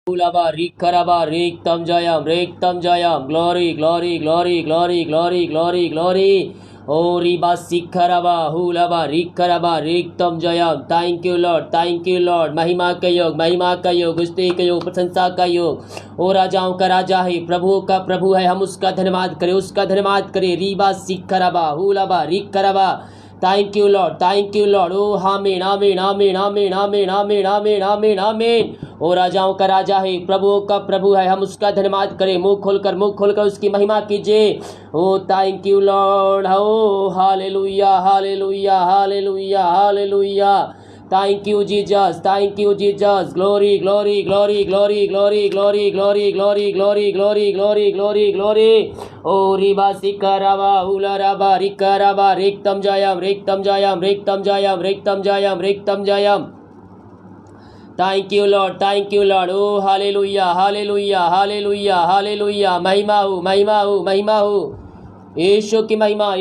Ulaba Rikaraba Riktam Jayam glory glory glory glory glory glory glory O Riba Sikharaba Hulaba Rikaraba Riktam Jayam thank you Lord महिमा का योग स्तुति का योग प्रशंसा का योग ओ राजाओं का राजा है प्रभु का प्रभु है हम उसका धन्यवाद करें Riba सिखरबा हुलबा रिकरबा Thank you Lord oh आमीन आमीन आमीन आमीन आमीन आमीन आमीन आमीन आमीन ओ राजाओं का राजा है प्रभुओं का प्रभु है हम उसका धन्यवाद करें मुंह खोलकर उसकी महिमा कीजिए ओ थैंक यू लॉर्ड ओ hallelujah hallelujah hallelujah hallelujah Thank you Jesus glory glory glory glory glory glory glory glory glory glory glory glory glory O riba sikaraba ularaba rikaraba riktam jayam Thank you Lord oh hallelujah hallelujah hallelujah hallelujah महिमा हो यीशु की महिमा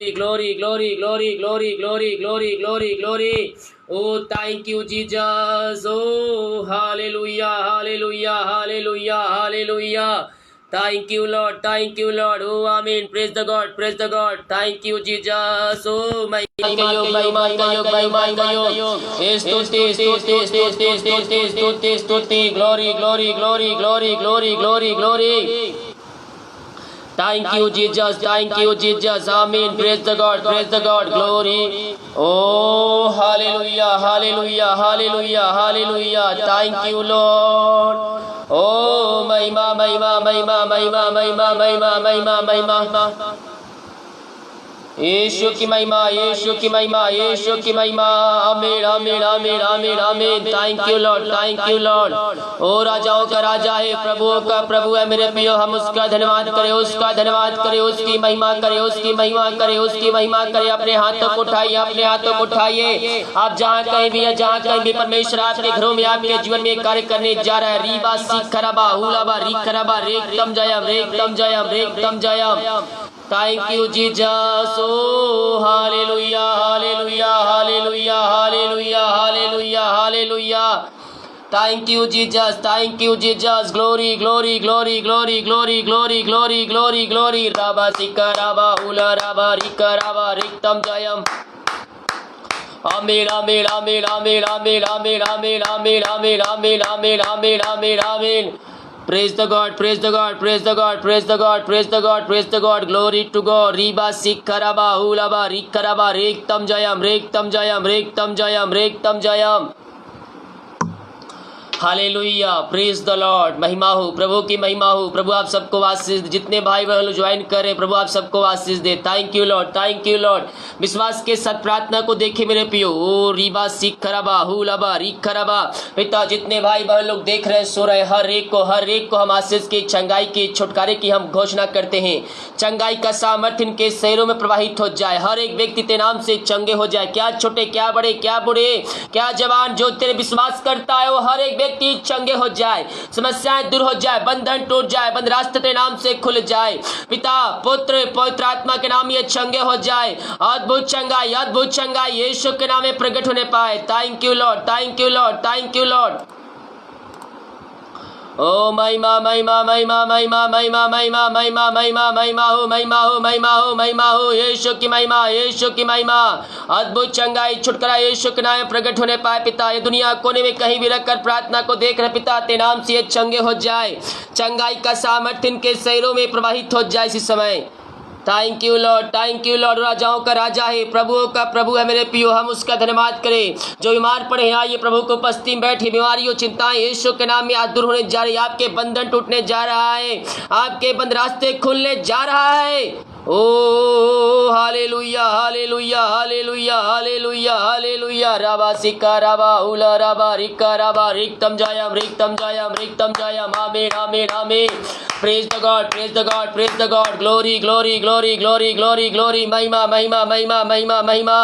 glory glory glory glory glory glory glory glory oh thank you Jesus oh hallelujah hallelujah hallelujah hallelujah thank you Lord oh amen praise the God thank you Jesus oh महिमा का योग स्तुति glory glory glory glory glory glory glory Thank you Jesus Amen praise the God glory Oh hallelujah hallelujah hallelujah hallelujah Thank you Lord Oh महिमा यीशु की महिमा आमीन आमीन आमीन आमीन आमीन थैंक यू लॉर्ड ओ राजाओं का राजा है प्रभुओं का प्रभु है मेरे प्रियो हम उसका धन्यवाद करें उसकी महिमा करें अपने हाथों को उठाइए आप जहाँ कहीं भी परमेश्वर आपके घरों में आपके जीवन में कार्य करने जा रहा है Reeba सिखरबा हुलबा रिखरबा रेक्तम Jayam Thank you Jesus oh hallelujah hallelujah hallelujah hallelujah hallelujah hallelujah Thank you Jesus glory glory glory glory glory glory glory glory glory raba sikaraba ula raba rikaraba riktam jayam Amen amen amen amen amen amen amen amen amen amen amen amen amen amen Praise the God glory to God riba sikharaba hulaba rikaraba rektam jayam hallelujah praise the Lord महिमा हो प्रभु की महिमा हो प्रभु आप सबको आशीष जितने भाई बहन ज्वाइन करें प्रभु आप सबको आशीष दे थैंक यू लॉर्ड विश्वास के साथ प्रार्थना को देखे मेरे पियो ओ रीबा सिखरबा हुलबा रिखरबा पिता जितने भाई बहन लोग देख रहे सो रहे हर एक को हम आशीष की चंगाई की छुटकारे की हम घोषणा करते हैं चंगाई का सामर्थ्य इनके शरीरों में प्रवाहित हो जाए हर एक व्यक्ति तेरे नाम से चंगे हो जाए क्या छोटे क्या बड़े क्या बूढ़े क्या जवान जो तेरे विश्वास करता है वो हर एक व्यक्ति चंगे हो जाए समस्याएं दूर हो जाए बंधन टूट जाए बंद रास्ते तेरे नाम से खुल जाए पिता पुत्र पवित्र आत्मा के नाम ये चंगे हो जाए अद्भुत चंगाई यीशु के नाम में प्रकट होने पाए थैंक यू लॉर्ड ओ महिमा हो यीशु की महिमा अद्भुत चंगाई छुटकारा यीशु के नाम में प्रकट होने पाए पिता ये दुनिया कोने में कहीं भी रखकर प्रार्थना को देख रहे पिता तेरे नाम से ये चंगे हो जाए चंगाई का सामर्थ्य इनके शरीरों में प्रवाहित हो जाए इसी समय थैंक यू लॉर्ड राजाओं का राजा है प्रभुओं का प्रभु है मेरे पियो हम उसका धन्यवाद करें जो बीमार पड़े हैं आइए प्रभु को उपस्थिति में बैठे बीमारियों चिंताएं यीशु के नाम में आज दूर होने जा रही है आपके बंधन टूटने जा रहा है आपके बंद रास्ते खुलने जा रहा है ओ hallelujah hallelujah hallelujah hallelujah hallelujah रबा सिका रबा उला रबा रिका रबा रिक्तम जायम आमीन Praise the God glory महिमा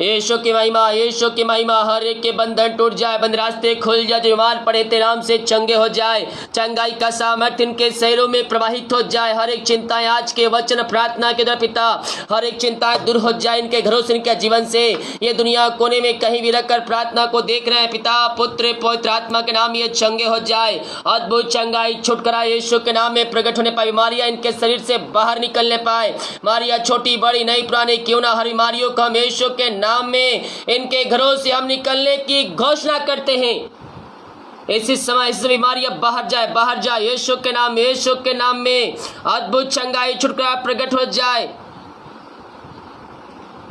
यीशु की महिमा, यीशु की महिमा। हर एक के बंधन टूट जाए, बंद रास्ते खुल जाए, जो बीमार पड़े तेरे नाम से चंगे हो जाए। चंगाई का सामर्थ्य इनके शरीरों में प्रवाहित हो जाए। हर एक चिंताएं आज के वचन प्रार्थना के द्वारा पिता, हर एक चिंताएं दूर हो जाए इनके घरों से, इनके जीवन से। ये दुनिया कोने में कहीं भी रखकर प्रार्थना को देख रहे हैं पिता, पुत्र पवित्र आत्मा के नाम ये चंगे हो जाए। अद्भुत चंगाई छुटकारा यीशु के नाम में प्रकट होने पाए। बीमारियां इनके शरीर से बाहर निकलने पाए। बीमारियां छोटी बड़ी नई पुरानी क्यों ना, हर बीमारियों को हम यीशु के नाम में इनके घरों से हम निकलने की घोषणा करते हैं। इसी समय इस बीमारियां बाहर जाए, बाहर जाए यीशु के नाम में, यीशु के नाम में अद्भुत चंगाई छुटकारा प्रकट हो जाए।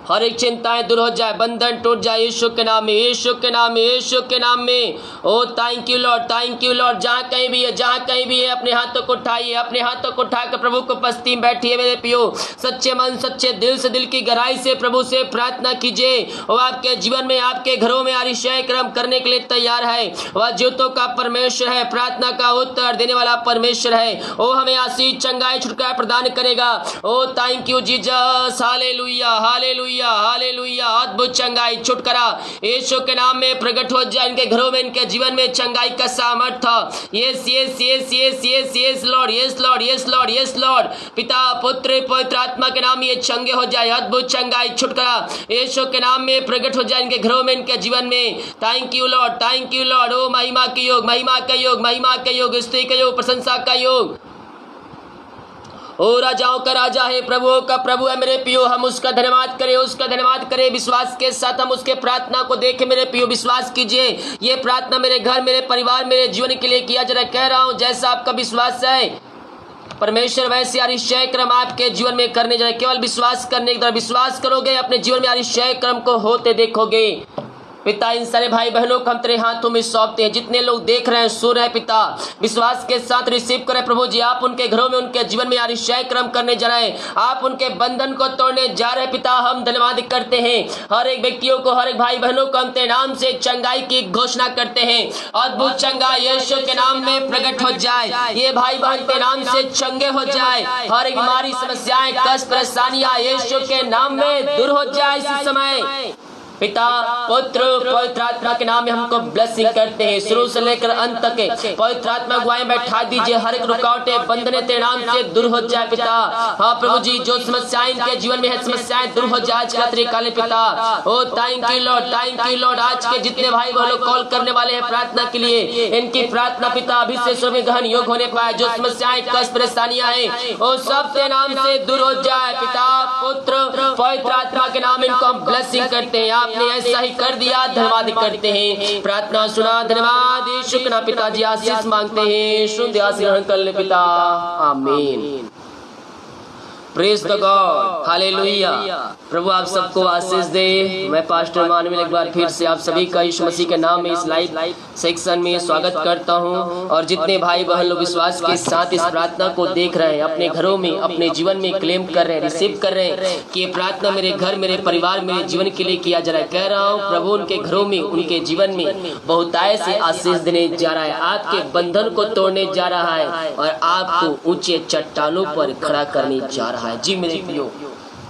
हर एक चिंताएं दूर हो जाए, बंधन टूट जाए यीशु के नाम में, यीशु के नाम में, यीशु के नाम में। ओ thank you Lord, thank you lord. जहाँ कहीं भी है, जहाँ कहीं भी है, अपने हाथों को उठाइए, अपने हाथों को उठाकर प्रभु को उपस्थिति में बैठिए मेरे पियो। सच्चे मन सच्चे दिल से, दिल की गहराई से प्रभु से प्रार्थना कीजिए। वो आपके जीवन में, आपके घरों में अतिशय कर्म करने के लिए तैयार है। वह ज्योतों का परमेश्वर है, प्रार्थना का उत्तर देने वाला परमेश्वर है। ओ हमें आशीष चंगाई छुटकारा प्रदान करेगा। ओ thank you Jesus, hallelujah hallelujah hallelujah. अद्भुत चंगाई छुटकारा यीशु के नाम में प्रकट हो जाए इनके घरों में, इनके जीवन में चंगाई का सामर्थ्य। Yes yes yes yes yes yes Lord, yes Lord, yes Lord, yes Lord. पिता पुत्र पवित्र आत्मा के नाम ये चंगे हो जाए। अद्भुत चंगाई छुटकारा यीशु के नाम में प्रकट हो जाए इनके घरों में, इनके जीवन में। Thank you Lord, thank you lord. ओ महिमा के योग, महिमा का योग, महिमा का योग, स्तुति का योग, प्रशंसा का योग। ओ राजाओं का राजा है, प्रभुओं का प्रभु है मेरे पियो। हम उसका धन्यवाद करें, उसका धन्यवाद करें। विश्वास के साथ हम उसके प्रार्थना को देखें मेरे पियो। विश्वास कीजिए, ये प्रार्थना मेरे घर, मेरे परिवार, मेरे जीवन के लिए किया जा रहा है। कह रहा हूं जैसा आपका विश्वास है परमेश्वर वैसे अतिशय क्रम आपके जीवन में करने जा रहे। केवल विश्वास करने के द्वारा, विश्वास करोगे अपने जीवन में अतिशय क्रम को होते देखोगे। पिता इन सारे भाई बहनों को हम तेरे हाथों में सौंपते हैं। जितने लोग देख रहे हैं, सुन रहे हैं पिता, विश्वास के साथ रिसीव करें प्रभु जी। आप उनके घरों में, उनके जीवन में अतिशय क्रम करने जा रहे हैं। आप उनके बंधन को तोड़ने जा रहे हैं पिता। हम धन्यवाद करते हैं। हर एक व्यक्तियों को, हर एक भाई बहनों को हम तेरे नाम से चंगाई की घोषणा करते हैं। अद्भुत चंगाई यीशु के नाम में प्रकट हो जाए। ये भाई बहन के नाम से चंगे हो जाए। हर एक बीमारी, समस्याएं, कष्ट, परेशानियां यीशु के नाम में दूर हो जाए इस समय। पिता पुत्र पवित्र आत्मा के नाम में हमको ब्लेसिंग करते हैं। शुरू से लेकर अंत तक पवित्र आत्मा अगुवाई बैठा दीजिए। हर एक रुकावटें, बंधने तेरे नाम से दूर हो जाए पिता। हाँ प्रभु जी, जो समस्याएं इनके जीवन में है, समस्याएं दूर हो जाए काले पिता। ओ thank you Lord, thank you lord. आज के जितने भाई बहनों कॉल करने वाले हैं प्रार्थना के लिए, इनकी प्रार्थना पिता अभी से में गहन योग होने पाए। जो समस्याएं, कष्ट, परेशानियां हैं, वो सब तेरे नाम से दूर हो जाए पिता पुत्र पवित्र आत्मा के नाम इनको हम ब्लेसिंग करते हैं। आपने ऐसा ही कर दिया, धन्यवाद करते हैं। प्रार्थना सुना, धन्यवाद यीशु के नाम। पिताजी आशीष मांगते हैं, शुद्ध आशीष ग्रहण कर ले पिता, आमीन। Praise the God, hallelujah. प्रभु आप सबको आशीष दे। मैं पास्टर मानवीय एक बार फिर से आप सभी का यीशु मसीह के नाम में इस लाइव सेक्शन में स्वागत करता हूं। और जितने भाई बहन लोग विश्वास के साथ इस प्रार्थना को देख रहे हैं, अपने घरों में, अपने जीवन में क्लेम कर रहे हैं, रिसीव कर रहे हैं कि ये प्रार्थना मेरे घर, मेरे परिवार, मेरे जीवन के लिए किया जा रहा है। कह रहा हूँ प्रभु उनके घरों में, उनके जीवन में बहुताय से आशीष देने जा रहा है। आपके बंधन को तोड़ने जा रहा है और आपको ऊंचे चट्टानों पर खड़ा करने जा रहा है। जी मेरे प्रियो,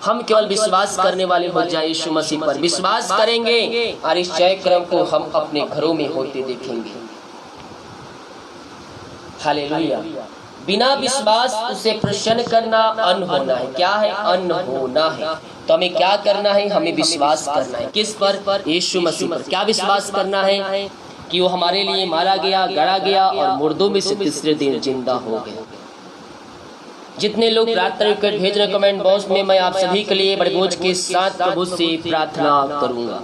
हम केवल विश्वास करने वाले हो जाए यीशु मसीह पर। विश्वास करेंगे और इस जय क्रम को हम अपने घरों में होते देखेंगे। हालेलुया। बिना विश्वास उसे प्रसन्न करना अन्न होना है। क्या है? अन्न होना है। तो हमें क्या करना है? हमें विश्वास करना है। किस पर? यीशु मसीह पर। क्या विश्वास करना है? कि वो हमारे लिए मारा गया, गड़ा गया और मुर्दों में से तीसरे दिन जिंदा हो गया। जितने लोग प्रार्थना कर भेज रहे कमेंट बॉक्स में, मैं आप सभी के लिए बड़े बोझ के साथ प्रभु से प्रार्थना करूंगा।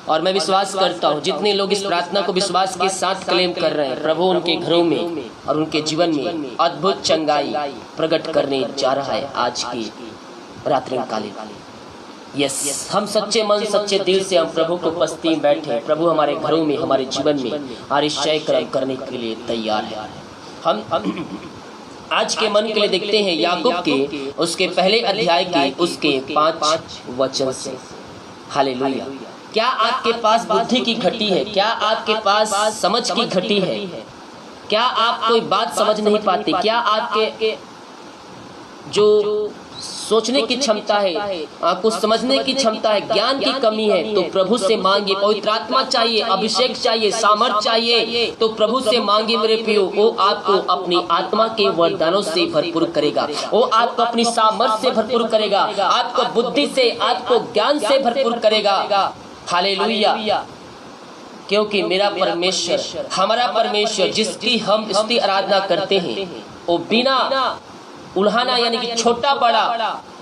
और मैं विश्वास करता हूं जितने लोग इस प्रार्थना को विश्वास के साथ क्लेम कर रहे हैं, प्रभु उनके घरों में और उनके जीवन में अद्भुत चंगाई प्रकट करने जा रहा है आज की रात्रि काले। यस, हम सच्चे मन सच्चे दिल से हम प्रभु को उपस्थिति में बैठे। प्रभु हमारे घरों में, हमारे जीवन में आश्चर्य कर्म करने के लिए तैयार है। हम आज के मन के लिए देखते हैं याकूब के उसके पहले अध्याय के उसके 5 वचन से। हालेलुया। क्या आपके पास बुद्धि की घटी है? क्या आपके पास समझ की घटी है? क्या आप कोई बात समझ नहीं पाते? क्या आपके जो सोचने की क्षमता है, आपको समझने की क्षमता है, ज्ञान की कमी है तो प्रभु से मांगिए। पवित्र आत्मा चाहिए, अभिषेक चाहिए, सामर्थ चाहिए तो प्रभु से मांगिए मेरे प्रियो। वो आपको अपनी आत्मा के वरदानों से भरपूर करेगा, वो आपको अपनी सामर्थ से भरपूर करेगा, आपको बुद्धि से, आपको ज्ञान से भरपूर करेगा। हालेलुया। क्योंकि मेरा परमेश्वर, हमारा परमेश्वर जिसकी हम स्तुति आराधना करते हैं, वो बिना उल्हाना यानी कि छोटा बड़ा,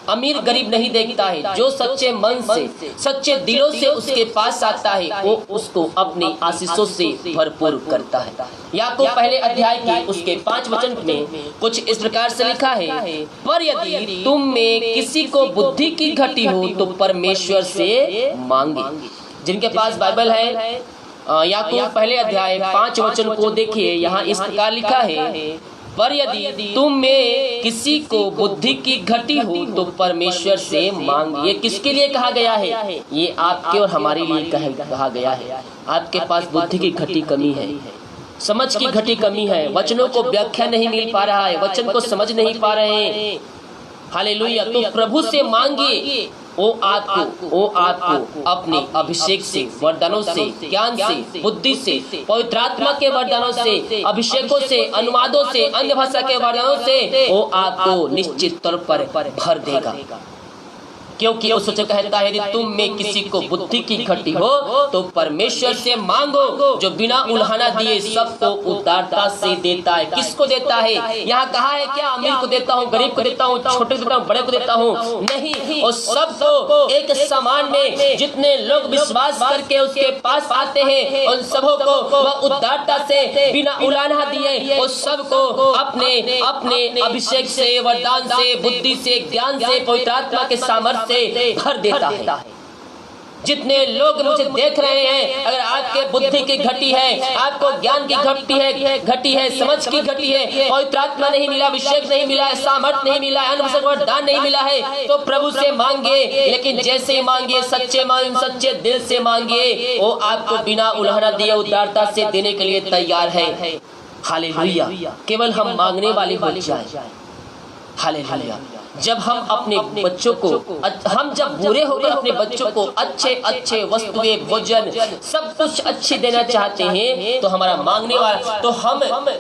अमीर गरीब नहीं देखता है। जो सच्चे मन से, सच्चे दिलों से उसके पास आता है वो उसको अपनी आशीषों से भरपूर करता है। याकूब पहले अध्याय के उसके 5 वचन में कुछ इस प्रकार से लिखा है, पर यदि तुम में किसी को बुद्धि की घटी हो तो परमेश्वर से मांगे। जिनके पास बाइबल है, याकूब पहले अध्याय 5 वचन को देखिए, यहाँ इस प्रकार लिखा है, पर यदि तुम में किसी को बुद्धि की घटी हो तो परमेश्वर से मांग। ये किसके लिए कहा गया है? ये आपके और हमारे लिए कहा गया है। आपके पास बुद्धि की घटी कमी है, समझ की घटी कमी है, वचनों को व्याख्या नहीं मिल पा रहा है, वचन को समझ नहीं पा रहे हैं। हालेलुया। तो प्रभु से मांगिए, वो आपको अपने अभिषेक से, वरदानों से, ज्ञान से, बुद्धि से, पवित्र आत्मा के वरदानों से, अभिषेकों से, अनुवादों से, अन्य भाषा के वरदानों से वो आपको निश्चित तौर पर भर देगा। क्योंकि उस वचन कहता है, यदि तुम में किसी को बुद्धि की घटी हो तो परमेश्वर से मांगो, जो बिना उल्हाना दिए सबको उदारता से देता है। किसको देता है? यहाँ कहा है क्या अमीर को देता हूँ, गरीब को देता हूँ, छोटे को देता हूँ, बड़े को देता हूँ? नहीं, और सबको एक समान में जितने लोग विश्वास करके उसके पास आते हैं उन सबों को वह उदारता से, बिना उल्हाना दिए, उस सबको अपने अपने अभिषेक से, वरदान से, बुद्धि से, ज्ञान से, पवित्र आत्मा के सामर्थ्य से भर देता है। जितने लोग मुझे देख रहे हैं, अगर आपके बुद्धि की घटी है, आपको ज्ञान की घटी है, समझ की घटी है, पवित्र आत्मा नहीं मिला, अभिषेक नहीं मिला है, सामर्थ नहीं मिला है, अनुभव वरदान नहीं मिला है, तो प्रभु से मांगिए। लेकिन जैसे ही मांगिए, सच्चे मन, सच्चे दिल से मांगिए, वो आपको बिना उल्हाना दिए उदारता से देने के लिए तैयार है। हालेलुया। केवल हम मांगने वाले हो जाए। हालेलुया। जब हम अपने बच्चों को, हम जब बुरे होकर अपने बच्चों को अच्छे अच्छे वस्तुएं, भोजन, सब कुछ अच्छे देना चाहते हैं, तो हमारा मांगने वाला, तो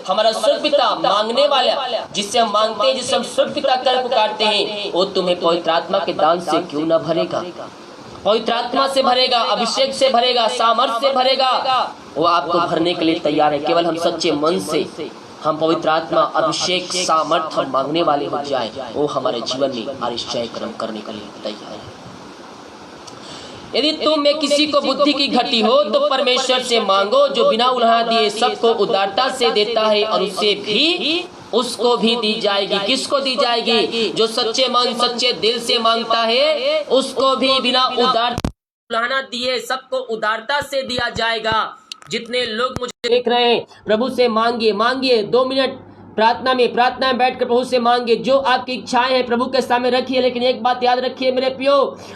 हमारा स्वर्ग पिता मांगने वाला, जिससे हम मांगते हैं, जिससे हम स्वर्ग पिता कर पुकारते हैं, वो तुम्हें पवित्र आत्मा के दान से क्यों न भरेगा? पवित्र आत्मा से भरेगा, अभिषेक से भरेगा, सामर्थ्य से भरेगा। वो आपको भरने के लिए तैयार है। केवल हम सच्चे मन से, हम पवित्र आत्मा, अभिषेक, सामर्थ हम मांगने वाले हो जाए, वो हमारे जीवन में आश्चर्य कर्म करने के लिए तैयार है। यदि तुम में किसी को बुद्धि की घटी हो तो परमेश्वर से मांगो, जो बिना उल्हाना दिए सबको उदारता से देता है, और उसको भी दी जाएगी। किसको दी जाएगी? जो सच्चे मन, सच्चे दिल से मांगता है, उसको भी बिना उल्हाना दिए सबको उदारता से दिया जाएगा। जितने लोग मुझे देख रहे हैं, प्रभु से मांगिए 2 मिनट प्रार्थना में बैठकर प्रभु से मांगिए। जो आपकी इच्छाएं हैं प्रभु के सामने रखिए। लेकिन एक बात याद रखिए मेरे प्रियो,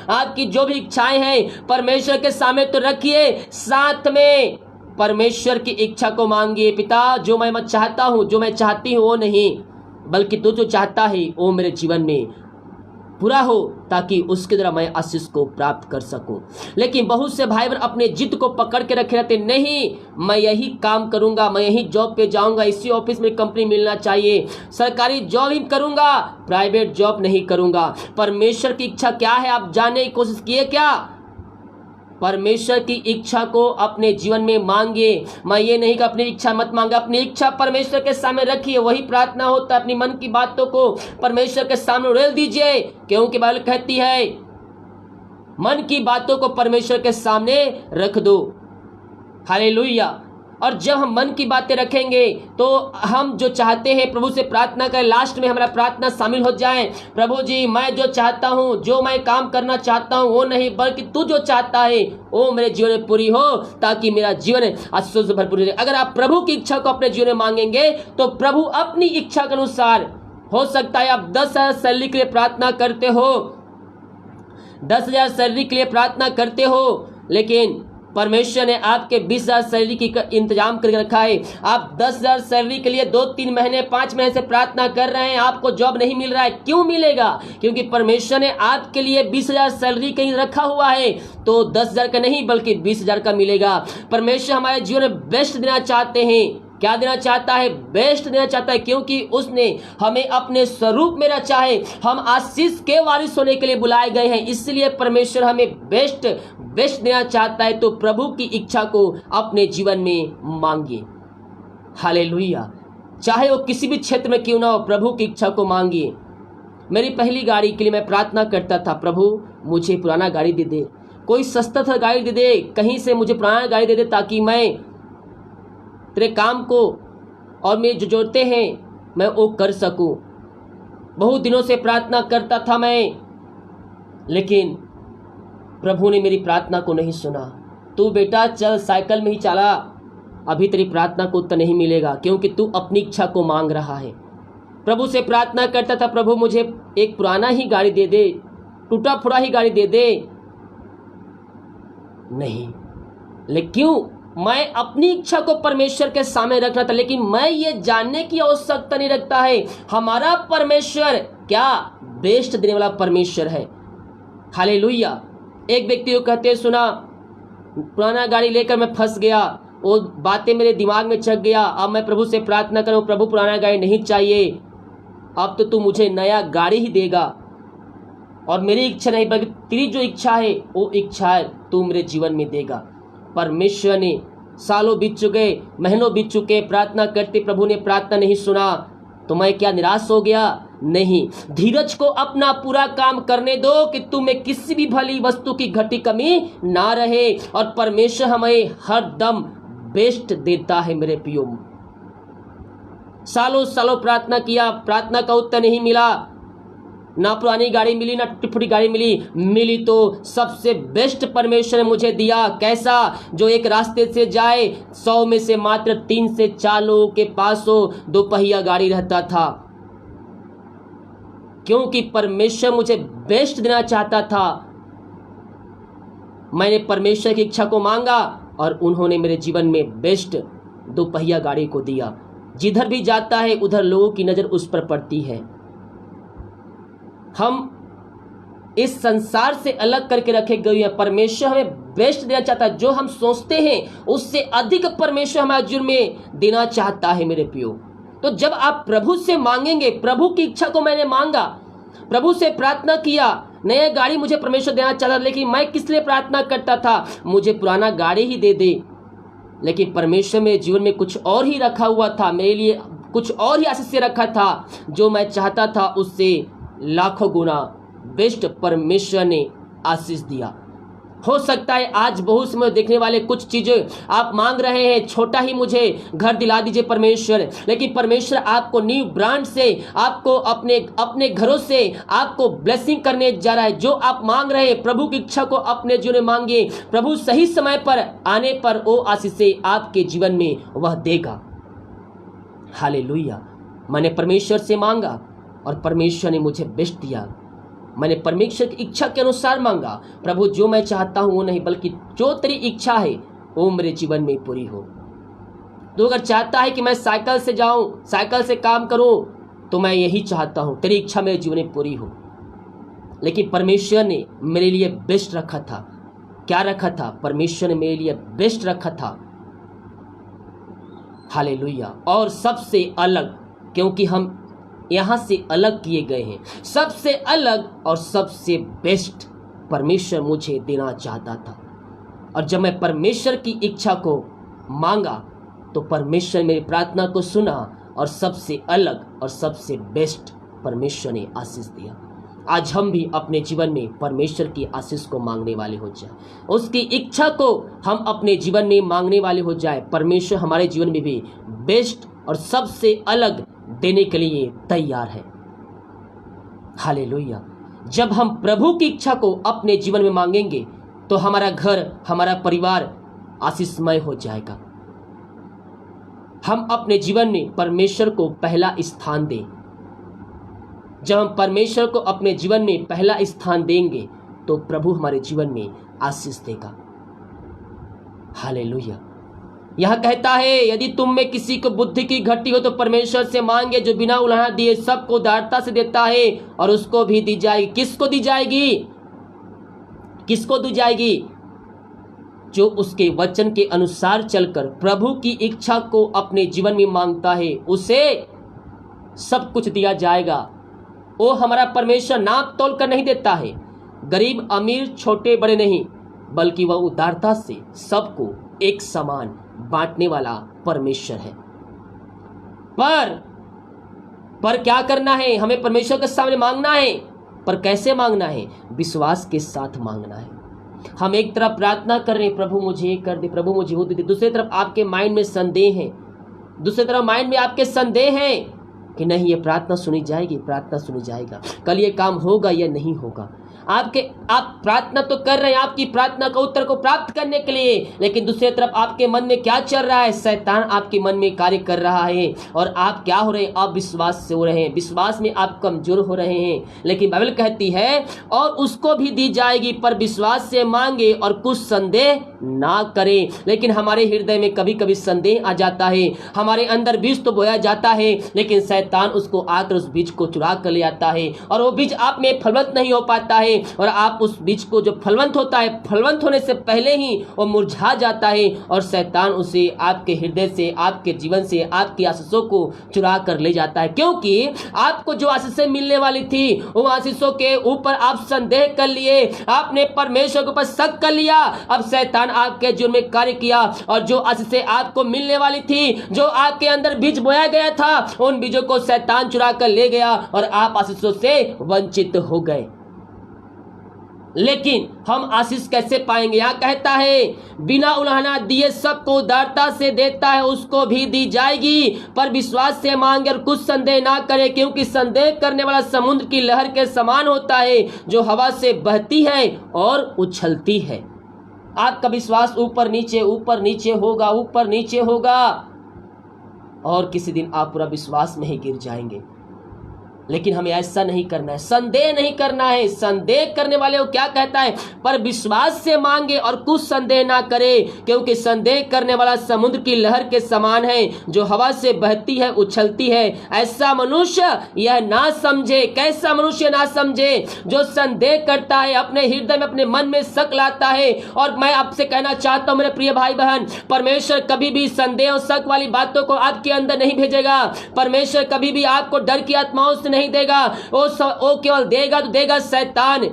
आपकी जो भी इच्छाएं हैं परमेश्वर के सामने तो रखिए, साथ में परमेश्वर की इच्छा को मांगिए। पिता, जो मैं चाहता हूँ, जो मैं चाहती हूँ वो नहीं, बल्कि तू जो चाहता है वो मेरे जीवन में पूरा हो, ताकि उसके द्वारा मैं आशीष को प्राप्त कर सकूं। लेकिन बहुत से भाई बहन अपने जिद को पकड़ के रखे रहते, नहीं मैं यही काम करूंगा, मैं यही जॉब पे जाऊंगा, इसी ऑफिस में कंपनी मिलना चाहिए, सरकारी जॉब ही करूंगा, प्राइवेट जॉब नहीं करूंगा। परमेश्वर की इच्छा क्या है आप जानने की कोशिश किए क्या? परमेश्वर की इच्छा को अपने जीवन में मांगिए। मैं ये नहीं कि अपनी इच्छा मत मांगे, अपनी इच्छा परमेश्वर के सामने रखिए, वही प्रार्थना होता है। अपनी मन की बातों को परमेश्वर के सामने उड़ेल दीजिए, क्योंकि बाइबल कहती है मन की बातों को परमेश्वर के सामने रख दो। हालेलुया। और जब हम मन की बातें रखेंगे तो हम जो चाहते हैं प्रभु से प्रार्थना करें, लास्ट में हमारा प्रार्थना शामिल हो जाए, प्रभु जी मैं जो चाहता हूँ, जो मैं काम करना चाहता हूँ वो नहीं, बल्कि तू जो चाहता है वो मेरे जीवन में पूरी हो, ताकि मेरा जीवन आशीषों से भरपूर हो। अगर आप प्रभु की इच्छा को अपने जीवन में मांगेंगे तो प्रभु अपनी इच्छा के अनुसार, हो सकता है आप 10,000 सैलरी के लिए प्रार्थना करते हो, 10,000 सैलरी के लिए प्रार्थना करते हो, लेकिन परमेश्वर ने आपके 20,000 सैलरी की इंतजाम करके रखा है। आप 10,000 सैलरी के लिए 2-3 महीने 5 महीने से प्रार्थना कर रहे हैं, आपको जॉब नहीं मिल रहा है। क्यों मिलेगा? क्योंकि परमेश्वर ने आपके लिए 20,000 सैलरी कहीं रखा हुआ है, तो 10,000 का नहीं बल्कि 20,000 का मिलेगा। परमेश्वर हमारे जीवन में बेस्ट देना चाहते हैं। क्या देना चाहता है? बेस्ट देना चाहता है, क्योंकि उसने हमें अपने स्वरूप में रचा है। हम आशीष के वारिस होने के लिए बुलाए गए हैं, इसलिए परमेश्वर हमें बेस्ट देना चाहता है। तो प्रभु की इच्छा को अपने जीवन में मांगिए। हालेलुया। चाहे वो किसी भी क्षेत्र में क्यों ना हो, प्रभु की इच्छा को मांगिए। मेरी पहली गाड़ी के लिए मैं प्रार्थना करता था, प्रभु मुझे पुराना गाड़ी दे दे, कोई सस्ता था गाड़ी दे दे, कहीं से मुझे पुराना गाड़ी दे दे, ताकि मैं तेरे काम को और मेरे जो जोड़ते हैं मैं वो कर सकूं। बहुत दिनों से प्रार्थना करता था मैं, लेकिन प्रभु ने मेरी प्रार्थना को नहीं सुना। तू बेटा चल साइकिल में ही चला, अभी तेरी प्रार्थना को उत्तर नहीं मिलेगा, क्योंकि तू अपनी इच्छा को मांग रहा है। प्रभु से प्रार्थना करता था, प्रभु मुझे एक पुराना ही गाड़ी दे दे, टूटा फूटा ही गाड़ी दे दे। नहीं, लेकिन क्यों? मैं अपनी इच्छा को परमेश्वर के सामने रख रहा था, लेकिन मैं ये जानने की आवश्यकता नहीं रखता है हमारा परमेश्वर क्या बेस्ट देने वाला परमेश्वर है। हालेलुया। एक व्यक्ति को कहते सुना, पुराना गाड़ी लेकर मैं फंस गया, वो बातें मेरे दिमाग में चढ़ गया। अब मैं प्रभु से प्रार्थना करूं, प्रभु पुराना गाड़ी नहीं चाहिए, अब तो तू मुझे नया गाड़ी ही देगा, और मेरी इच्छा नहीं बल्कि तेरी जो इच्छा है वो इच्छा है तू मेरे जीवन में देगा। परमेश्वर ने सालों बीत चुके, महीनों बीत चुके, प्रार्थना करते प्रभु ने प्रार्थना नहीं सुना, तो मैं क्या निराश हो गया? नहीं, धीरज को अपना पूरा काम करने दो कि तुम्हें किसी भी भली वस्तु की घटी कमी ना रहे, और परमेश्वर हमें हर दम बेस्ट देता है। मेरे प्रियो, सालों सालों प्रार्थना किया, प्रार्थना का उत्तर नहीं मिला, ना पुरानी गाड़ी मिली ना टूटी फूटी गाड़ी मिली तो सबसे बेस्ट परमेश्वर ने मुझे दिया। कैसा? जो एक रास्ते से जाए 100 में से मात्र 3 से 4 लोगों के पास हो 2 पहिया गाड़ी रहता था, क्योंकि परमेश्वर मुझे बेस्ट देना चाहता था। मैंने परमेश्वर की इच्छा को मांगा और उन्होंने मेरे जीवन में बेस्ट 2 पहिया गाड़ी को दिया। जिधर भी जाता है उधर लोगों की नजर उस पर पड़ती है। हम इस संसार से अलग करके रखे गए हैं। परमेश्वर हमें बेस्ट देना चाहता है, जो हम सोचते हैं उससे अधिक परमेश्वर हमारे जीवन में देना चाहता है। मेरे प्रियो, तो जब आप प्रभु से मांगेंगे, प्रभु की इच्छा को मैंने मांगा, प्रभु से प्रार्थना किया, नया गाड़ी मुझे परमेश्वर देना चाहता, लेकिन मैं किस लिए प्रार्थना करता था? मुझे पुराना गाड़ी ही दे दे, लेकिन परमेश्वर मेरे जीवन में कुछ और ही रखा हुआ था, मेरे लिए कुछ और ही आशीष से रखा था। जो मैं चाहता था उससे लाखों गुना बेस्ट परमेश्वर ने आशीष दिया। हो सकता है आज बहुत समय देखने वाले कुछ चीजें आप मांग रहे हैं, छोटा ही मुझे घर दिला दीजिए परमेश्वर, लेकिन परमेश्वर आपको न्यू ब्रांड से, आपको अपने घरों से आपको ब्लेसिंग करने जा रहा है। जो आप मांग रहे हैं, प्रभु की इच्छा को अपने जीवन में मांगिए, प्रभु सही समय पर आने पर वो आशीष आपके जीवन में वह देगा। हालेलुया। मैंने परमेश्वर से मांगा और परमेश्वर ने मुझे बेस्ट दिया। मैंने परमेश्वर की इच्छा के अनुसार मांगा, प्रभु जो मैं चाहता हूं वो नहीं बल्कि जो तेरी इच्छा है वो मेरे जीवन में पूरी हो। तो अगर चाहता है कि मैं साइकिल से जाऊं, साइकिल से काम करूं, तो मैं यही चाहता हूं तेरी इच्छा मेरे जीवन में पूरी हो। लेकिन परमेश्वर ने मेरे लिए बेस्ट रखा था। क्या रखा था? परमेश्वर ने मेरे लिए बेस्ट रखा था। हालेलुया। और सबसे अलग, क्योंकि हम यहां से अलग किए गए हैं, सबसे अलग और सबसे बेस्ट परमेश्वर मुझे देना चाहता था। और जब मैं परमेश्वर की इच्छा को मांगा तो परमेश्वर मेरी प्रार्थना को सुना और सबसे अलग और सबसे बेस्ट परमेश्वर ने आशीष दिया। आज हम भी अपने जीवन में परमेश्वर की आशीष को मांगने वाले हो जाए, उसकी इच्छा को हम अपने जीवन में मांगने वाले हो जाए। परमेश्वर हमारे जीवन में भी बेस्ट और सबसे अलग देने के लिए तैयार है। हालेलुया। जब हम प्रभु की इच्छा को अपने जीवन में मांगेंगे तो हमारा घर, हमारा परिवार आशीषमय हो जाएगा। हम अपने जीवन में परमेश्वर को पहला स्थान दें। जब हम परमेश्वर को अपने जीवन में पहला स्थान देंगे तो प्रभु हमारे जीवन में आशीष देगा। हालेलुया। यह कहता है यदि तुम में किसी को बुद्धि की घटी हो तो परमेश्वर से मांगे जो बिना उलाहना दिए सबको उदारता से देता है और उसको भी दी जाएगी। किसको दी जाएगी? किसको दी जाएगी? जो उसके वचन के अनुसार चलकर प्रभु की इच्छा को अपने जीवन में मांगता है उसे सब कुछ दिया जाएगा। वो हमारा परमेश्वर नाप तोल कर नहीं देता है, गरीब अमीर छोटे बड़े नहीं, बल्कि वह उदारता से सबको एक समान बांटने वाला परमेश्वर है। पर क्या करना है? हमें परमेश्वर के सामने मांगना है, पर कैसे मांगना है? विश्वास के साथ मांगना है। हम एक तरफ प्रार्थना कर रहे हैं, प्रभु मुझे ये कर दे, प्रभु मुझे वो दे दे, दूसरी तरफ आपके माइंड में संदेह है, दूसरी तरफ माइंड में आपके संदेह है कि नहीं ये प्रार्थना सुनी जाएगी, प्रार्थना सुनी जाएगा, कल ये काम होगा या नहीं होगा। आप प्रार्थना तो कर रहे हैं आपकी प्रार्थना का उत्तर को प्राप्त करने के लिए, लेकिन दूसरी तरफ आपके मन में क्या चल रहा है? शैतान आपके मन में कार्य कर रहा है और आप क्या हो रहे हैं? अविश्वास से हो रहे हैं, विश्वास में आप कमजोर हो रहे हैं। लेकिन बाइबल कहती है और उसको भी दी जाएगी, पर विश्वास से मांगे और कुछ संदेह ना करें। लेकिन हमारे हृदय में कभी कभी संदेह आ जाता है, हमारे अंदर बीज तो बोया जाता है, लेकिन शैतान उसको आकर उस बीज को चुरा कर ले आता है और वो बीज आप में फलवंत नहीं हो पाता है और आप उस बीज को जो फलवंत होता है, फलवंत होने से पहले ही वो मुरझा जाता है और शैतान उसे आपके हृदय से, आपके जीवन से, आपकी आशीषों को चुरा कर ले जाता है। क्योंकि आपको जो आशीषें मिलने वाली थी उन आशीषों के ऊपर आप संदेह कर लिए, आपने परमेश्वर के ऊपर शक कर लिया। अब शैतान आपके जीवन में कार्य किया और जो आशीषें आपको मिलने वाली थी, जो आपके अंदर बीज बोया गया था, उन बीजों को शैतान चुरा कर ले गया और आप आशीषों से वंचित हो गए। लेकिन हम आशीष कैसे पाएंगे? यहाँ कहता है बिना उलाहना दिए सबको उदारता से देता है, उसको भी दी जाएगी, पर विश्वास से मांगे और कुछ संदेह ना करे, क्योंकि संदेह करने वाला समुद्र की लहर के समान होता है जो हवा से बहती है और उछलती है। आपका विश्वास ऊपर नीचे होगा, ऊपर नीचे होगा और किसी दिन आप पूरा विश्वास में ही गिर जाएंगे। लेकिन हमें ऐसा नहीं करना है, संदेह नहीं करना है। संदेह करने वाले को क्या कहता है? पर विश्वास से मांगे और कुछ संदेह ना करे, क्योंकि संदेह करने वाला समुद्र की लहर के समान है जो हवा से बहती है, उछलती है। ऐसा मनुष्य यह ना समझे। कैसा मनुष्य ना समझे? जो संदेह करता है, अपने हृदय में, अपने मन में शक लाता है। और मैं आपसे कहना चाहता हूं मेरे प्रिय भाई बहन, परमेश्वर कभी भी संदेह और शक वाली बातों को आपके अंदर नहीं भेजेगा। परमेश्वर कभी भी आपको डर की आत्माओं से नहीं देगा। वो केवल देगा तो देगा शैतान।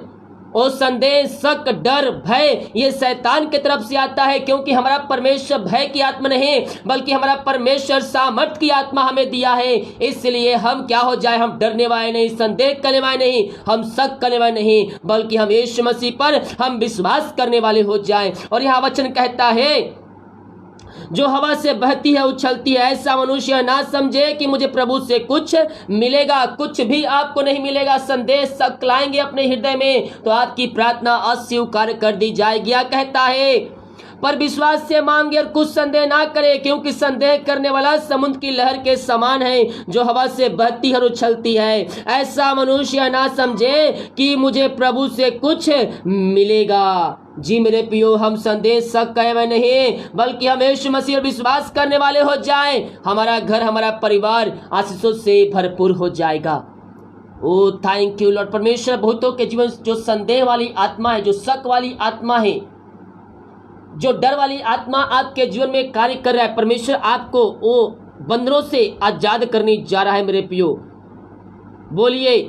वो संदेह, शक, डर, भय ये शैतान की तरफ से आता है, क्योंकि हमारा परमेश्वर भय की आत्मा नहीं बल्कि हमारा परमेश्वर सामर्थ की आत्मा हमें दिया है। इसलिए हम क्या हो जाए? हम डरने वाले नहीं, संदेह करने वाले नहीं, हम शक करने वाले नहीं, बल्कि हम यीशु मसीह पर हम विश्वास करने वाले हो जाए। और यह वचन कहता है जो हवा से बहती है, उछलती है, ऐसा मनुष्य ना समझे कि मुझे प्रभु से कुछ मिलेगा। कुछ भी आपको नहीं मिलेगा। संदेह शक लाएंगे अपने हृदय में तो आपकी प्रार्थना अस्वीकार कर दी जाएगी। क्या कहता है? पर विश्वास से मांगे और कुछ संदेह ना करे, क्योंकि संदेह करने वाला समुद्र की लहर के समान है जो हवा से बहती है और उछलती है। ऐसा मनुष्य ना समझे कि मुझे प्रभु से कुछ मिलेगा। जी मेरे प्रियो, हम संदेह शक कहे में नहीं, बल्कि हम यीशु मसीह पर विश्वास करने वाले हो जाएं। हमारा घर, हमारा परिवार आशीषों से भरपूर हो जाएगा। ओ थैंक यू लॉर्ड। परमेश्वर बहुतों के जीवन जो संदेह वाली आत्मा है, जो शक वाली आत्मा है, जो डर वाली आत्मा आपके जीवन में कार्य कर रहा है, परमेश्वर आपको वो बंधनों से आजाद करने जा रहा है। मेरे प्रियो बोलिए,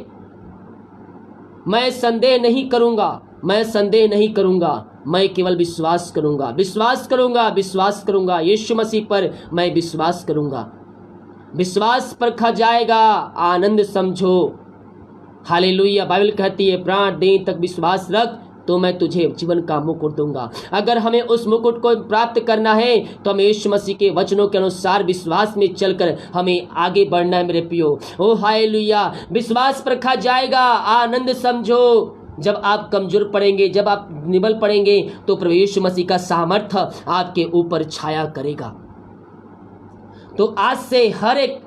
मैं संदेह नहीं करूंगा, मैं संदेह नहीं करूंगा, मैं केवल विश्वास करूंगा, विश्वास करूंगा, विश्वास करूंगा। यीशु मसीह पर मैं विश्वास करूंगा। विश्वास परखा जाएगा, आनंद समझो। हालेलुया। बाइबल कहती है प्राण देने तक विश्वास रख तो मैं तुझे जीवन का मुकुट दूंगा। अगर हमें उस मुकुट को प्राप्त करना है तो हमें यीशु मसीह के वचनों के अनुसार विश्वास में चलकर हमें आगे बढ़ना है। मेरे प्रियो, ओ हालेलुया। विश्वास परखा जाएगा, आनंद समझो। जब आप कमजोर पड़ेंगे, जब आप निबल पड़ेंगे, तो प्रभु यीशु मसीह का सामर्थ्य आपके ऊपर छाया करेगा। तो आज से हर एक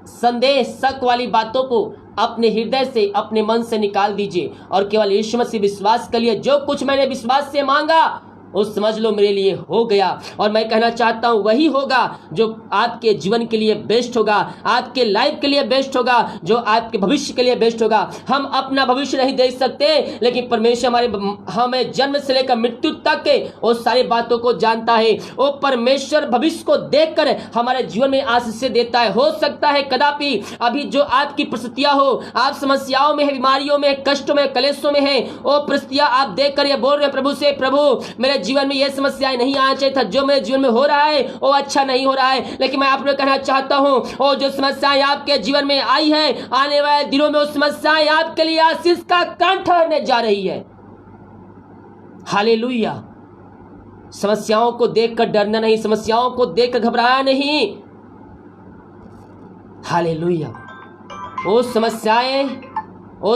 संदेह शक वाली बातों को अपने हृदय से, अपने मन से निकाल दीजिए और केवल यीशु मसीह विश्वास करिए। जो कुछ मैंने विश्वास से मांगा उस समझ लो मेरे लिए हो गया। और मैं कहना चाहता हूं वही होगा जो आपके जीवन के लिए बेस्ट होगा, आपके लाइफ के लिए बेस्ट होगा, जो आपके भविष्य के लिए बेस्ट होगा। हम अपना भविष्य नहीं देख सकते, लेकिन परमेश्वर हमें जन्म से लेकर मृत्यु तक के वो सारी बातों को जानता है। वो परमेश्वर भविष्य को देखकर हमारे जीवन में आशीष देता है। हो सकता है कदापि अभी जो आपकी परिस्थितियां हो, आप समस्याओं में है, बीमारियों में, कष्टों में, कलेशों में है, वो परिस्थितियां आप देखकर ये बोल रहे प्रभु से, प्रभु मेरे जीवन में ये समस्याएं नहीं आना चाहिए था, जो मेरे जीवन में हो रहा है वो अच्छा नहीं हो रहा है। लेकिन मैं आपको कहना चाहता हूं वो जो समस्याएं आपके जीवन में आई है, आने वाले दिनों में वो समस्याएं आपके लिए आशीष का कारण ठहरने जा रही है। हालेलुया। समस्याओं को देखकर डरना नहीं, समस्याओं को देखकर घबराना नहीं। हालेलुया। वो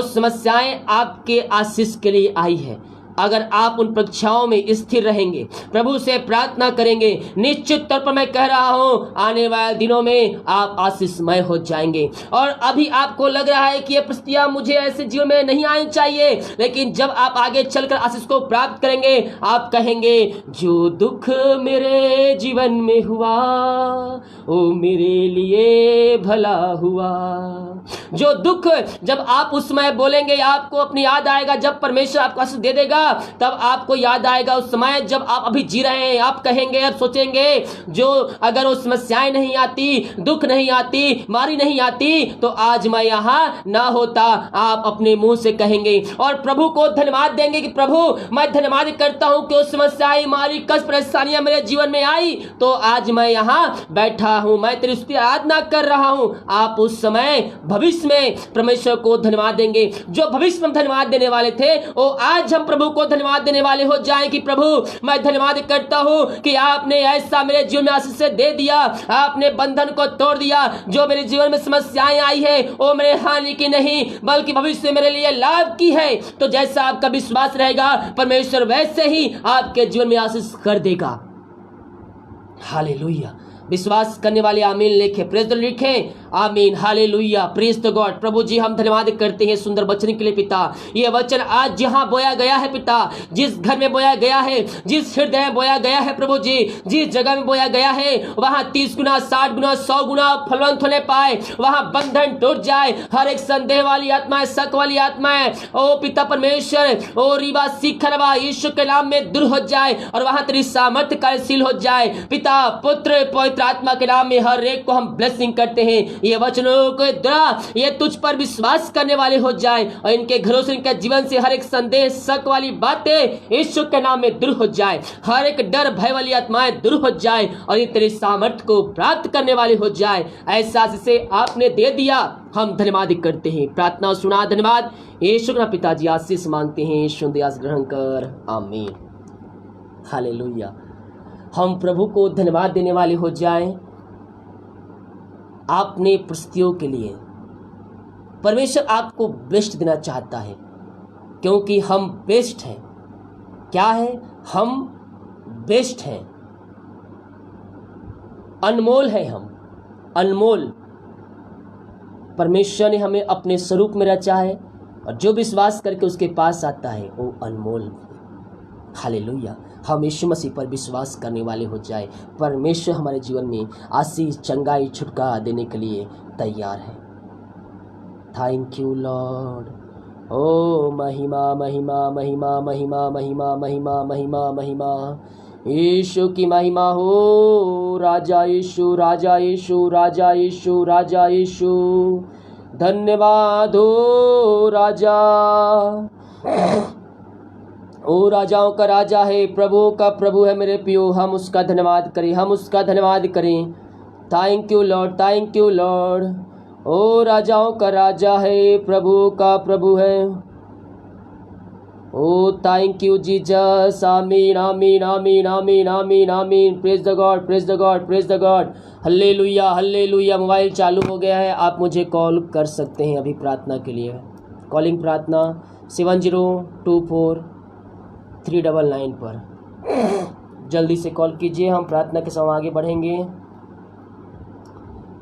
समस्याएं आपके आशीष के लिए आई है। अगर आप उन परीक्षाओं में स्थिर रहेंगे, प्रभु से प्रार्थना करेंगे, निश्चित तौर पर मैं कह रहा हूं आने वाले दिनों में आप आशीषमय हो जाएंगे। और अभी आपको लग रहा है कि ये परिस्थितियां मुझे ऐसे जीवन में नहीं आनी चाहिए, लेकिन जब आप आगे चलकर आशीष को प्राप्त करेंगे, आप कहेंगे जो दुख मेरे जीवन में हुआ वो मेरे लिए भला हुआ। जो दुख जब आप उस समय बोलेंगे, आपको अपनी याद आएगा, जब परमेश्वर आपको आशीष दे देगा तब आपको याद आएगा उस समय जब आप अभी जी रहे हैं। आप कहेंगे और सोचेंगे जो अगर वो समस्याएं नहीं आती, दुख नहीं आती, बीमारी नहीं आती तो आज मैं यहां ना होता। आप अपने मुंह से कहेंगे और प्रभु को धन्यवाद देंगे कि प्रभु मैं धन्यवाद करता हूं कि उस समस्याएं, बीमारी, कष्ट, परेशानियां मेरे जीवन में आई तो आज मैं यहां बैठा हूं, मैं तेरी स्तुति आराधना कर रहा हूं। आप उस समय भविष्य में परमेश्वर को धन्यवाद देंगे। जो भविष्य में धन्यवाद देने वाले थे वो आज हम प्रभु को धन्यवाद देने वाले हो जाएं कि प्रभु मैं धन्यवाद करता हूं कि आपने ऐसा मेरे जीवन में आशीष से दे दिया, आपने बंधन को तोड़ दिया। जो मेरे जीवन में समस्याएं आई है वो मेरे हानि की नहीं बल्कि भविष्य मेरे लिए लाभ की है। तो जैसा आपका विश्वास रहेगा परमेश्वर वैसे ही आपके जीवन में आशीष कर देगा। हालेलुया। विश्वास करने वाले आमीन लिखे, प्रेज द लॉर्ड लिखें, आमीन, हालेलुया, प्रेज द गॉड। प्रभु जी हम धन्यवाद करते हैं सुंदर वचन के लिए पिता। ये वचन आज जहां बोया गया है पिता, जिस घर में बोया गया है, जिस हृदय में बोया गया है प्रभु जी, जिस जगह में बोया गया है वहां 30 गुना, 60 गुना, 100 गुना फलवंत होने पाए, वहां बंधन टूट जाए, हर एक संदेह वाली आत्माएं, शक वाली आत्माएं ओ पिता परमेश्वर ओ रीबा सीखरवा यीशु के नाम में दूर हो जाए और वहां तेरी सामर्थ्य कार्यशील हो जाए। पिता, पुत्र, पवित्र आत्मा के नाम में हर एक को हम ब्लेसिंग करते हैं। ये वचनों के द्वारा ये तुझ पर विश्वास करने वाले हो जाए और इनके घरों से, इनके जीवन से हर एक संदेह, शक वाली बातें यीशु के नाम में दूर हो जाए, हर एक डर, भय वाली आत्माएं दूर हो जाए और ये तेरे सामर्थ्य को प्राप्त करने वाले हो जाए। ऐसा जिसे आपने दे दिया हम धन्यवाद करते हैं। प्रार्थना सुना, धन्यवाद। यीशु का पिताजी आशीष मांगते हैं, यीशु दयास ग्रहण कर, आमीन, हालेलुया। हम प्रभु को धन्यवाद देने वाले हो जाएं आपने परिस्थितियों के लिए। परमेश्वर आपको बेस्ट देना चाहता है क्योंकि हम बेस्ट हैं। क्या है? हम बेस्ट हैं, अनमोल है, हम अनमोल। परमेश्वर ने हमें अपने स्वरूप में रचा है और जो विश्वास करके उसके पास आता है वो अनमोल। हालेलुया। हम यीशु मसीह पर विश्वास करने वाले हो जाए। परमेश्वर हमारे जीवन में आशीष, चंगाई, छुटकारा देने के लिए तैयार है। Thank you lord. ओ महिमा महिमा महिमा महिमा महिमा महिमा महिमा महिमा यीशु की महिमा हो। राजा यीशु, राजा यीशु, राजा यीशु, राजा यीशु, धन्यवाद हो राजा। ओ राजाओं का राजा है, प्रभु का प्रभु है मेरे पियो। हम उसका धन्यवाद करें, हम उसका धन्यवाद करें। Thank you Lord, thank you lord. ओ राजाओं का राजा है, प्रभु का प्रभु है। ओ थैंक यू जीसस, आमीन आमीन आमीन आमीन आमीन आमीन। Praise the God, praise the God, praise the God. Hallelujah hallelujah. Mobile चालू हो गया है, आप मुझे कॉल कर सकते हैं अभी प्रार्थना के लिए। कॉलिंग प्रार्थना 702439 पर जल्दी से कॉल कीजिए। हम प्रार्थना के समय आगे बढ़ेंगे।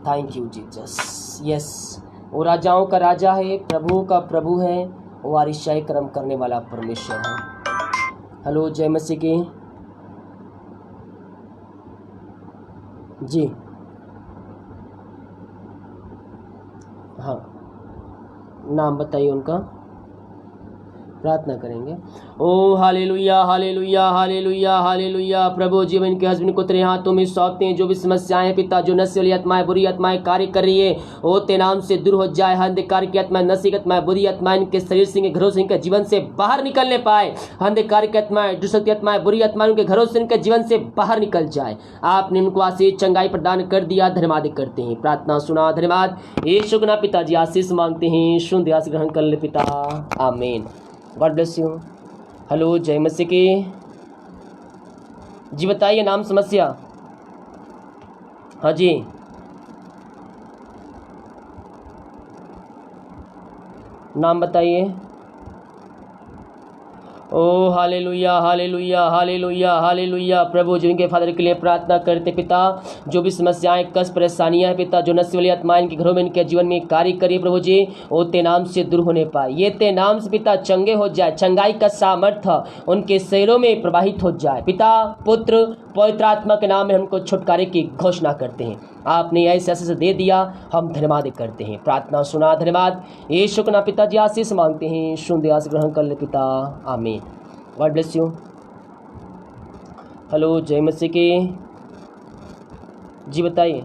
Thank you Jesus. यस, वो राजाओं का राजा है, प्रभु का प्रभु है, वो वारिशाई कर्म करने वाला परमेश्वर है। हेलो, जय मसीह की। जी हाँ, नाम बताइए उनका, प्रार्थना करेंगे। ओ हालेलुया हालेलुया हालेलुया हालेलुया। प्रभु जीवन के हस्बैंड को तेरे हाथों में सौंपते हैं। जो भी समस्याएं हैं पिता, जो नशे वाली आत्माएं, बुरी आत्माएं कार्य कर रही है, ओ तेरे नाम से दूर हो जाए। अंधकार की आत्माएं, नशे की आत्माएं, बुरी आत्माएं इनके शरीर से, इनके घरों से, इनके जीवन से बाहर निकलने पाए। अंधकार की आत्माएं, दुष्ट आत्माएं, बुरी आत्माएं उनके घरों से, इनके जीवन से बाहर निकल जाए। आपने उनको आशीष चंगाई प्रदान कर दिया, धन्यवाद करते हैं। प्रार्थना सुना, धन्यवाद। यीशु के नाम पिताजी आशीष मांगते हैं, शुद्ध आशीष ग्रहण कर ले पिता, आमीन। God bless you. हेलो, जय मसीह की। जी बताइए नाम, समस्या। हाँ जी, नाम बताइए। ओ हालेलुया हालेलुया हालेलुया हालेलुया। प्रभु जी के फादर के लिए प्रार्थना करते पिता, जो भी समस्याएं, कष्ट, परेशानियां हैं पिता, जो नशे वाली आत्माएं इनके घरों में, इनके जीवन में कार्य करिए प्रभु जी, वो ते नाम से दूर होने पाए। ये ते नाम से पिता चंगे हो जाए, चंगाई का सामर्थ्य उनके शरीरों में प्रवाहित हो जाए। पिता, पुत्र, पवित्र आत्मा के नाम में हमको छुटकारे की घोषणा करते हैं। आपने ऐसे आशीष दे दिया, हम धन्यवाद करते हैं। प्रार्थना सुना, धन्यवाद। यीशु के नाम पिताजी आशीष मांगते हैं, शुद्ध आशीष ग्रहण कर ले पिता, आमीन। God bless you. हेलो, जय मसीह की। जी बताइए।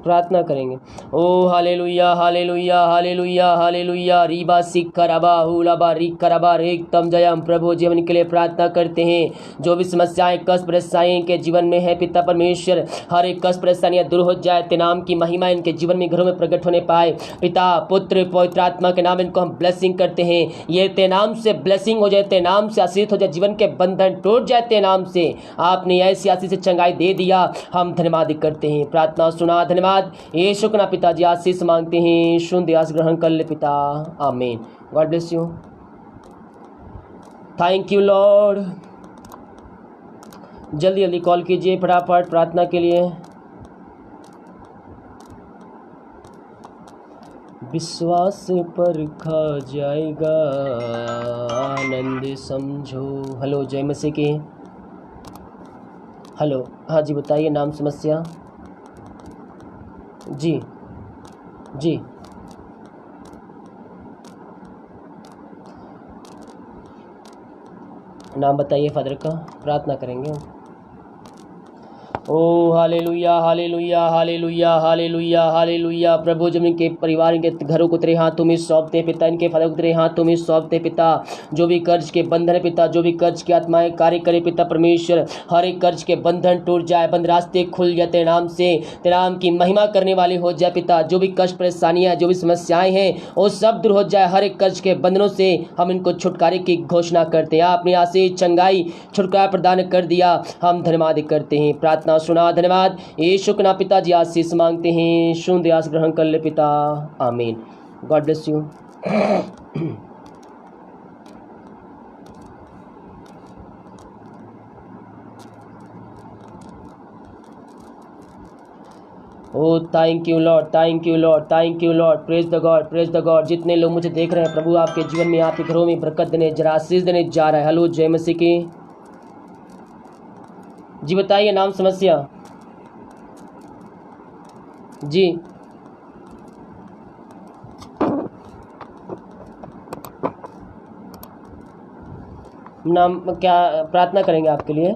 प्रार्थना करेंगे। ओ हालेलुया हालेलुया हालेलुया हालेलुया। रीबा सिक्खरबा हुलबा रिक्खरबा रेक्तम जयम। प्रभु जीवन के लिए प्रार्थना करते हैं। जो भी समस्याएं, कष्ट, परेशानियां के जीवन में है पिता परमेश्वर, हर एक कष्ट, परेशानियां दूर हो जाए। ते नाम की महिमा इनके जीवन में, घरों में प्रकट होने पाए। पिता, पुत्र, पवित्र आत्मा के नाम इनको हम ब्लेसिंग करते हैं। ये ते नाम से ब्लेसिंग हो जाए, ते नाम से आशीष हो जाए, जीवन के बंधन टूट जाए ते नाम से। आपने ऐसी आशीष से चंगाई दे दिया, हम धन्यवाद करते हैं। प्रार्थना सुना, धन्यवाद। यीशु के नाम पिताजी आशीष मांगते हैं, शुद्ध आशीष ग्रहण कर ले पिता, आमीन। God bless you. Thank you Lord. जल्दी जल्दी कॉल कीजिए फटाफट प्रार्थना के लिए। विश्वास पर खा जाएगा, आनंद समझो। हेलो, जय मसीह की। हेलो, हाँ जी बताइए नाम, समस्या। जी जी, नाम बताइए फादर का, प्रार्थना करेंगे। ओ hallelujah hallelujah hallelujah hallelujah hallelujah. प्रभु जब इनके परिवार, इनके घरों को तेरे हाथों में सौंपते हैं पिता, इनके फादर को तेरे हाथों में सौंपते हैं पिता। जो भी कर्ज के बंधन है पिता, जो भी कर्ज की आत्माएं कार्य करे पिता परमेश्वर, हर एक कर्ज के बंधन टूट जाए, बंद रास्ते खुल जाए तेरे नाम से, तेरे नाम की महिमा करने वाले हो जाए पिता। जो भी कष्ट, परेशानियां, जो भी समस्याएं हैं, वो सब दूर हो जाए। हर एक कर्ज के बंधनों से हम इनको छुटकारे की घोषणा करते हैं। आपने आशीष, चंगाई, छुटकारा प्रदान कर दिया, हम धन्यवाद करते हैं। प्रार्थना सुना, धन्यवाद। यीशु के नाम पिताजी आशीष मांगते हैं, शुद्ध आशीष ग्रहण कर ले पिता, आमीन। God bless you. Oh thank you Lord, thank you Lord, thank you Lord. Praise the God, praise the God. जितने लोग मुझे देख रहे हैं प्रभु, आपके जीवन में, आपके घरों में बरकत देने, जरा आशीष देने जा रहा है। हेलो, जय मसीह की। जी बताइए नाम, समस्या। जी, नाम क्या, प्रार्थना करेंगे आपके लिए।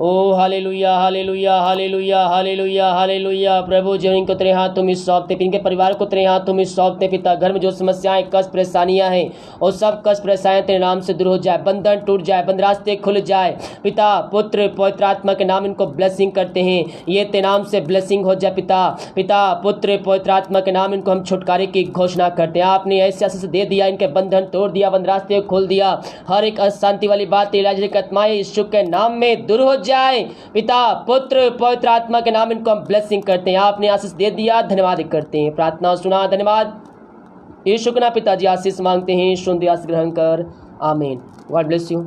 ओ hallelujah hallelujah hallelujah hallelujah hallelujah. प्रभु जो इनको तेरे हाथों में सौंपते, इनके परिवार को तेरे हाथों में सौंपते पिता। घर में जो समस्याएं, कष्ट, परेशानियां हैं, और सब कष्ट, परेशानियां तेरे नाम से दूर हो जाए, बंधन टूट जाए, बंद रास्ते खुल जाए पिता। पुत्र, पवित्र आत्मा के नाम इनको ब्लेसिंग करते हैं। ये तेरे नाम से ब्लेसिंग हो जाए पिता। पिता, पुत्र, पवित्र आत्मा के नाम इनको हम छुटकारे की घोषणा करते हैं। आपने ऐसे आशीष दे दिया, इनके बंधन तोड़ दिया, बंद रास्ते खोल दिया। हर एक अशांति वाली बात, इलाज की आत्माएं यीशु के नाम में दूर हो जाए पिता। पुत्र, पवित्र आत्मा के नाम इनको हम ब्लेसिंग करते हैं। आपने आशीष दे दिया, धन्यवाद करते हैं। प्रार्थना सुना, धन्यवाद। यीशु के नाम पिताजी आशीष मांगते हैं, शुद्ध आशीष ग्रहण कर, आमीन। God bless you.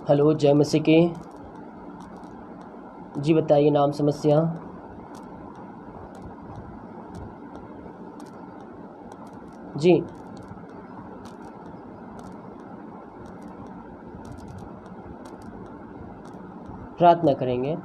हेलो, जय मसीह की। जी बताइए नाम, समस्या। जी प्रार्थना करेंगे।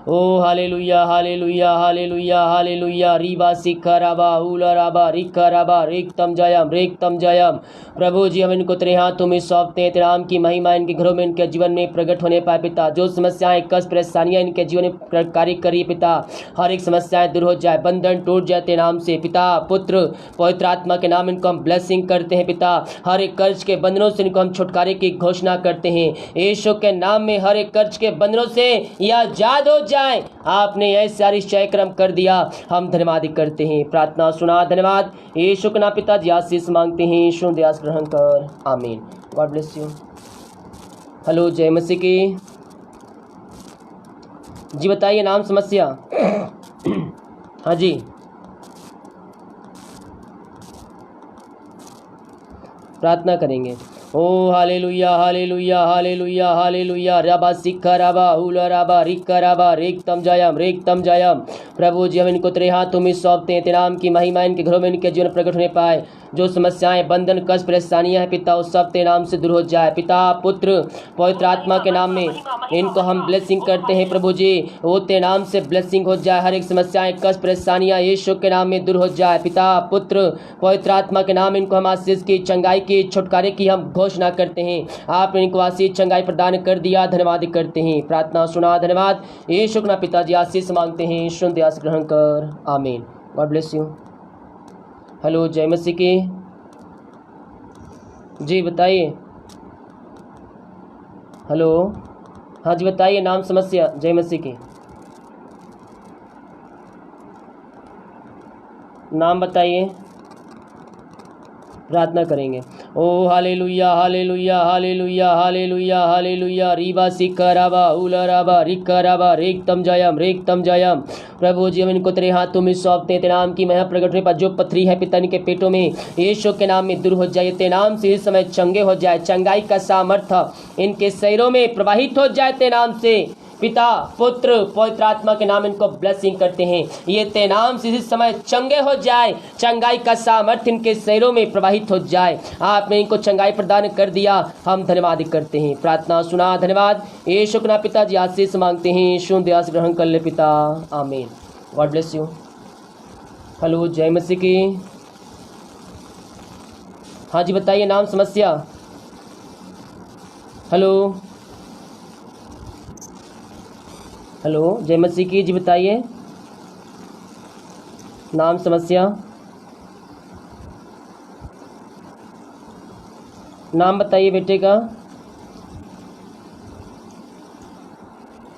ओ हालेलुया हालेलुया हालेलुया हालेलुया रीबा सिक्खा राबा उला राबा रिक्का राबा रेक्तम जयम। प्रभु जी हम इनको तेरे हाथों में सौंपते हैं। तेरे नाम की महिमा इनके घरों में, इनके जीवन में प्रकट होने पाए पिता। जो समस्याएं, कष्ट, परेशानियां इनके जीवन में कार्य करिए पिता, हर एक समस्याएं दूर हो जाए, बंधन टूट जाए तेरे नाम से पिता। पुत्र पवित्र आत्मा के नाम इनको हम ब्लेसिंग करते हैं पिता। हर एक कर्ज के बंधनों से इनको हम छुटकारे की घोषणा करते हैं। यीशु के नाम में हर एक कर्ज के बंधनों से यह आजाद हो जाए। आपने यह सारी चयक्रम कर दिया, हम धन्यवाद करते हैं। प्रार्थना सुना, धन्यवाद। यीशु के नाम पिता जी आशीष मांगते हैं। यीशु दयास ग्रहण कर, आमीन। God bless you. हेलो, जय मसीह की। जी बताइए नाम, समस्या। हाँ जी, प्रार्थना करेंगे। ओ हालेलुया हालेलुया हालेलुया हालेलुया रबा सिक्खा रबा हुला रबा रिक्का रबा रेक्तम जयम। प्रभु जी हम इनको तेरे हाथों में सौंपते हैं। तेरे नाम की महिमा इनके घरों में, इनके जीवन प्रकट होने पाए। जो समस्याएं, बंधन, कष्ट, परेशानियां हैं पिता, उस सब तेरे नाम से दूर हो जाए पिता। पुत्र पवित्र आत्मा के नाम में इनको हम ब्लेसिंग करते हैं प्रभु जी। वो तेरे नाम से ब्लेसिंग हो जाए। हर एक समस्याएं, कष्ट, परेशानियां यीशु के नाम में दूर हो जाए पिता। पुत्र पवित्र आत्मा के नाम इनको हम आशीष की, चंगाई की, छुटकारे की हम घोषणा करते हैं। आपने इनको आशीष, चंगाई प्रदान कर दिया, धन्यवाद करते हैं। प्रार्थना सुना, धन्यवाद। यीशु के नाम पिताजी आशीष मांगते हैं। यीशु दयास ग्रहण कर, आमीन। God bless you. हेलो, जय मसीह की। जी बताइए। हेलो, हाँ जी बताइए नाम, समस्या। जय मसीह की। नाम बताइए, प्रार्थना करेंगे। ओ hallelujah hallelujah hallelujah hallelujah hallelujah रीबा सिक्खा राबा उला राबा रिक्का राबा रेक्तम जयम। प्रभु जी हम इनको तेरे हाथों में सौंपते हैं। तेरे नाम की महिमा प्रकट होने पर जो पथरी है पिता इनके पेटों में, यीशु के नाम में दूर हो जाए। तेरे नाम से इस समय चंगे हो जाए। चंगाई का सामर्थ्य इनके शरीरों में प्रवाहित हो जाए तेरे नाम से पिता। पुत्र पवित्र आत्मा के नाम इनको ब्लेसिंग करते हैं। ये तेरे नाम से इस समय चंगे हो जाए। चंगाई का सामर्थ्य इनके शरीरों में प्रवाहित हो जाए। आपने इनको चंगाई प्रदान कर दिया, हम धन्यवाद करते हैं। प्रार्थना सुना, धन्यवाद। यीशु के नाम पिता जी आशीष मांगते हैं। यीशु दयास ग्रहण कर ले पिता, आमीन। God bless you. हेलो, जय मसीह की। हाँ जी बताइए नाम, समस्या। हेलो हेलो, जय मसीह की। जी बताइए नाम, समस्या। नाम बताइए बेटे का,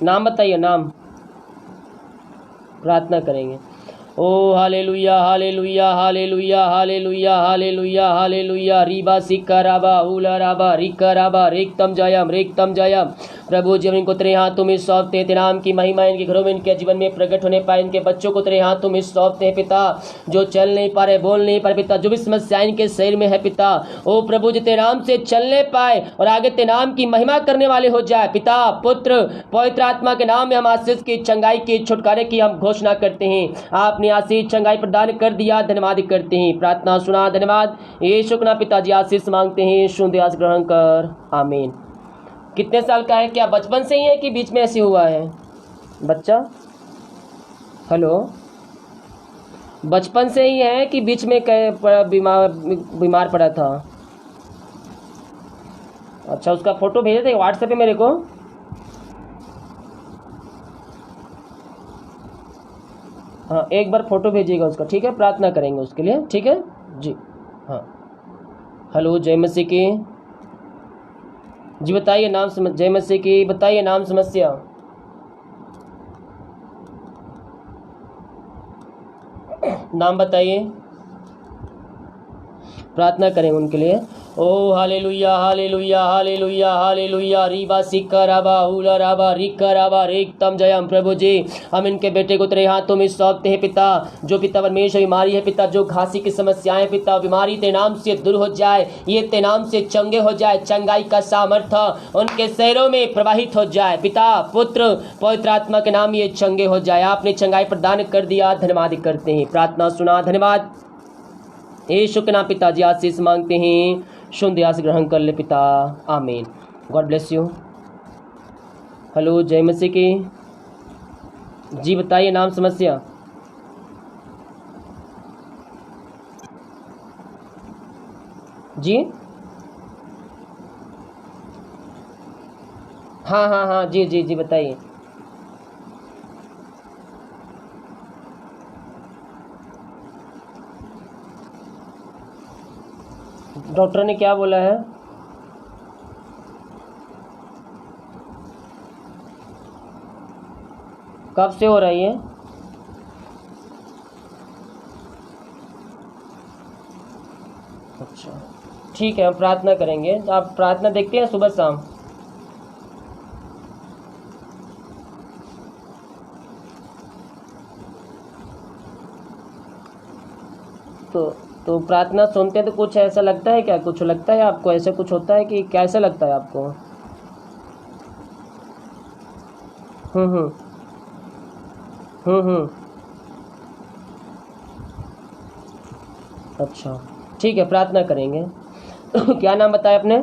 नाम बताइए, नाम। प्रार्थना करेंगे। ओ hallelujah hallelujah hallelujah hallelujah hallelujah hallelujah रीबा सिक्खा राबा उला राबा रिक्का राबा रेक्तम जयम। प्रभु जी हम इनको तेरे हाथों में सौंपते हैं। तेरे नाम की महिमा इनके घरों में, इनके जीवन में प्रकट होने पाए। इनके बच्चों को तेरे हाथों में सौंपते हैं पिता। जो चल नहीं पा रहे, बोल नहीं पा रहे पिता, जो भी समस्याएं इनके शरीर में है पिता, ओ प्रभु जी तेरे नाम से चलने पाए और आगे तेरे नाम की महिमा करने वाले हो जाए पिता। पुत्र पवित्र आत्मा के नाम में हम आशीष की, चंगाई की, छुटकारे की हम घोषणा करते हैं। आपने आशीष, चंगाई प्रदान कर दिया, धन्यवाद करते हैं। प्रार्थना सुना, धन्यवाद। यीशु के नाम पिताजी आशीष मांगते हैं। यीशु दयास ग्रहण कर, आमीन। कितने साल का है? क्या बचपन से ही है कि बीच में ऐसे हुआ है बच्चा? हेलो, बचपन से ही है कि बीच में बीमार पड़ा था? अच्छा, उसका फोटो भेजे थे व्हाट्सएप पे मेरे को। हाँ, एक बार फोटो भेजिएगा उसका, ठीक है? प्रार्थना करेंगे उसके लिए, ठीक है जी। हाँ, हेलो, जय मसीह की। जी बताइए नाम, जय मसीह की। बताइए नाम, समस्या। नाम बताइए, प्रार्थना करेंगे उनके लिए। ओ हालेलुया हालेलुया हालेलुया हालेलुया रीबा सिक्खा राबा उला राबा रिक्का राबा रेक्तम जयम। प्रभु जी हम इनके बेटे को तेरे हाथों में सौंपते हैं पिता। जो पिता परमेश्वर बीमारी है पिता, जो खांसी की समस्याएं पिता, बीमारी तेरे नाम से दूर हो जाए। ये तेरे नाम से चंगे हो जाए। चंगाई का सामर्थ्य उनके शरीरों में प्रवाहित हो जाए पिता। पुत्र पवित्र आत्मा के नाम ये चंगे हो जाए। आपने चंगाई प्रदान कर दिया, धन्यवाद करते हैं। प्रार्थना सुना, धन्यवाद। यीशु के नाम पिताजी आशीष मांगते हैं, शुद्ध आस ग्रहण कर ले पिता, आमीन। God bless you. हेलो, जय मसीह की। जी बताइए नाम समस्या। जी हाँ हाँ हाँ, जी जी जी बताइए। डॉक्टर ने क्या बोला है? कब से हो रही है? अच्छा ठीक है, हम प्रार्थना करेंगे। तो आप प्रार्थना देखते हैं सुबह शाम? तो प्रार्थना सुनते हैं तो कुछ ऐसा लगता है क्या? कुछ लगता है आपको? ऐसे कुछ होता है कि कैसे लगता है आपको? हम्म। हम्म। अच्छा ठीक है, प्रार्थना करेंगे। क्या नाम बताया आपने?